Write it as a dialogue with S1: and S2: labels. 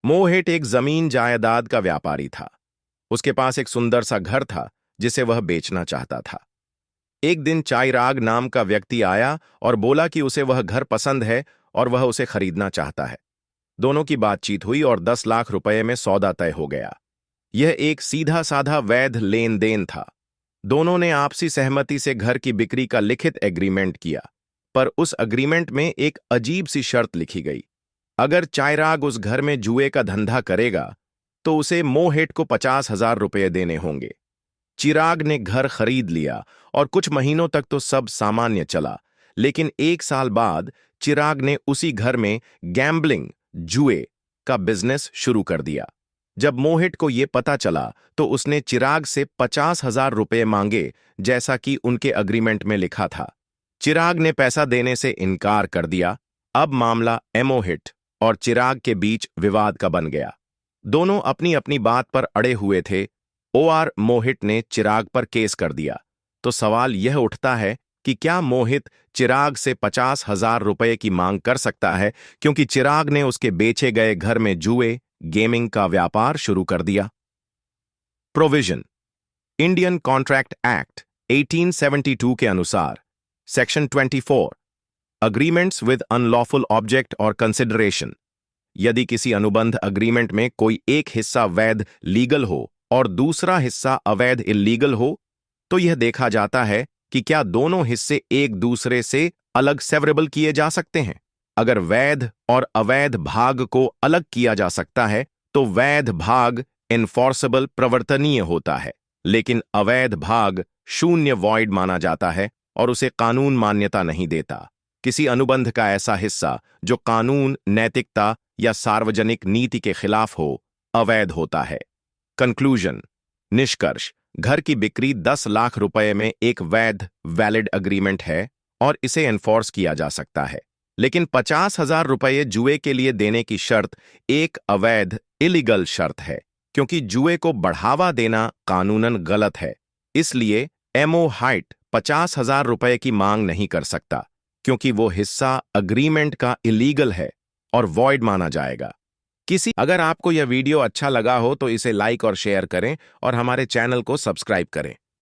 S1: मोहित एक जमीन जायदाद का व्यापारी था। उसके पास एक सुंदर सा घर था जिसे वह बेचना चाहता था। एक दिन चाइराग नाम का व्यक्ति आया और बोला कि उसे वह घर पसंद है और वह उसे खरीदना चाहता है। दोनों की बातचीत हुई और 10 लाख रुपए में सौदा तय हो गया। यह एक सीधा साधा वैध लेन देन था। दोनों ने आपसी सहमति से घर की बिक्री का लिखित एग्रीमेंट किया, पर उस एग्रीमेंट में एक अजीब सी शर्त लिखी गई। अगर चाइराग उस घर में जुए का धंधा करेगा तो उसे मोहित को 50,000 रुपये देने होंगे। चिराग ने घर खरीद लिया और कुछ महीनों तक तो सब सामान्य चला, लेकिन 1 साल बाद चिराग ने उसी घर में गैम्बलिंग जुए का बिजनेस शुरू कर दिया। जब मोहित को यह पता चला तो उसने चिराग से 50,000 रुपये मांगे, जैसा कि उनके अग्रीमेंट में लिखा था। चिराग ने पैसा देने से इनकार कर दिया। अब मामला मोहित और चिराग के बीच विवाद का बन गया। दोनों अपनी अपनी बात पर अड़े हुए थे। मोहित ने चिराग पर केस कर दिया। तो सवाल यह उठता है कि क्या मोहित चिराग से 50,000 रुपये की मांग कर सकता है, क्योंकि चिराग ने उसके बेचे गए घर में जुए गेमिंग का व्यापार शुरू कर दिया। प्रोविजन। इंडियन कॉन्ट्रैक्ट एक्ट 1872 के अनुसार section 24 agreements with unlawful object और कंसिडरेशन। यदि किसी अनुबंध अग्रीमेंट में कोई एक हिस्सा वैध लीगल हो और दूसरा हिस्सा अवैध इल्लीगल हो, तो यह देखा जाता है कि क्या दोनों हिस्से एक दूसरे से अलग सेवरेबल किए जा सकते हैं। अगर वैध और अवैध भाग को अलग किया जा सकता है तो वैध भाग इन्फोर्सेबल प्रवर्तनीय होता है, लेकिन अवैध भाग शून्य वॉइड माना जाता है और उसे कानून मान्यता नहीं देता। किसी अनुबंध का ऐसा हिस्सा जो कानून, नैतिकता या सार्वजनिक नीति के खिलाफ हो, अवैध होता है। कंक्लूजन। निष्कर्ष। घर की बिक्री 10 लाख रुपए में एक वैध वैलिड अग्रीमेंट है और इसे एनफोर्स किया जा सकता है, लेकिन 50,000 रुपये जुए के लिए देने की शर्त एक अवैध इलीगल शर्त है, क्योंकि जुए को बढ़ावा देना कानूनन गलत है। इसलिए मोहित 50,000 रुपये की मांग नहीं कर सकता, क्योंकि वो हिस्सा अग्रीमेंट का इलीगल है और वॉइड माना जाएगा। अगर आपको यह वीडियो अच्छा लगा हो तो इसे लाइक और शेयर करें और हमारे चैनल को सब्सक्राइब करें।